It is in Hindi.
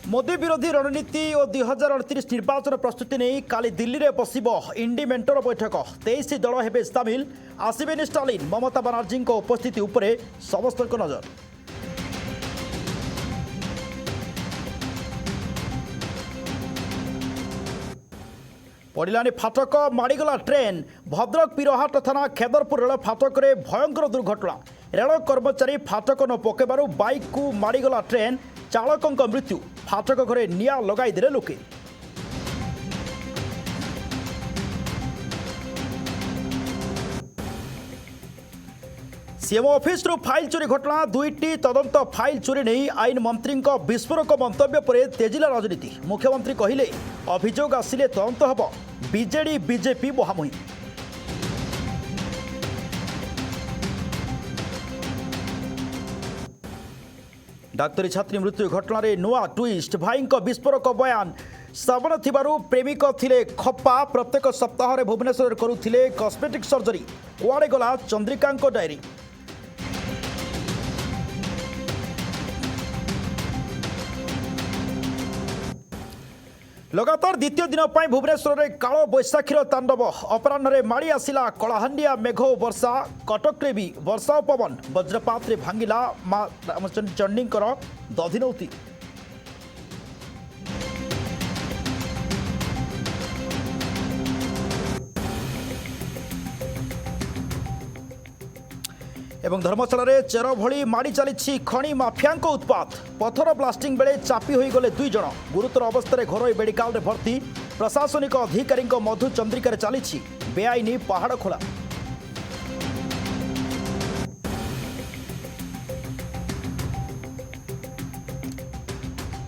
मोदी विरोधी रणनीति और 2038 निर्वाचन प्रस्तुति नहीं काली दिल्ली में बसिब इंडी मेंटर बैठक 23 दल हेबे सामिल आसबेनि स्टालिन ममता बानार्जी उपस्थिति उपरे समस्त नजर। पड़ानी फाटक माड़गला ट्रेन भद्रक पीरहाट थाना खेदरपुर रेल फाटक में भयंकर दुर्घटना रेल कर्मचारी फाटक न पकेबार बाइक को माड़गला ट्रेन चालक मृत्यु फाटक घरे निआ लगाईदे लोके। सीएम ऑफिस फाइल चोरी घटना दुईटी तदंत फाइल चोरी नहीं आईन मंत्री विस्फोरक मंतव्य पर तेजिला राजनीति। मुख्यमंत्री कहले अभियोग आसिले तदंत हब बीजेडी बीजेपी मुहांमुही। डाक्तरी छात्री मृत्यु घटना रे नुआ ट्विस्ट भाई विस्फोरक बयान श्रावण थिबारु प्रेमिक थिले खप्पा प्रत्येक सप्ताह रे भुवनेश्वर करुथिले कॉस्मेटिक सर्जरी कुआडे गला चंद्रिका डायरी। लगातार द्वितीय दिन पर भुवनेश्वर में काल बैशाखीर तांडव अपराह माड़ी आसिला कलाहांडिया मेघ वर्षा कटक रे भी वर्षा पवन वज्रपात रे भांगिला मां रामचंडी दधिनौती। एवं धर्मशाला रे चेर भली माड़ी चली खणी माफिया उत्पात पथर ब्लास्टिंग बेले चापी हो गले 2 जन गुरुतर अवस्था घर मेडिकल भर्ती प्रशासनिक अधिकारी मधु चंद्रिकार चली बेआईनी पहाड़ खोला।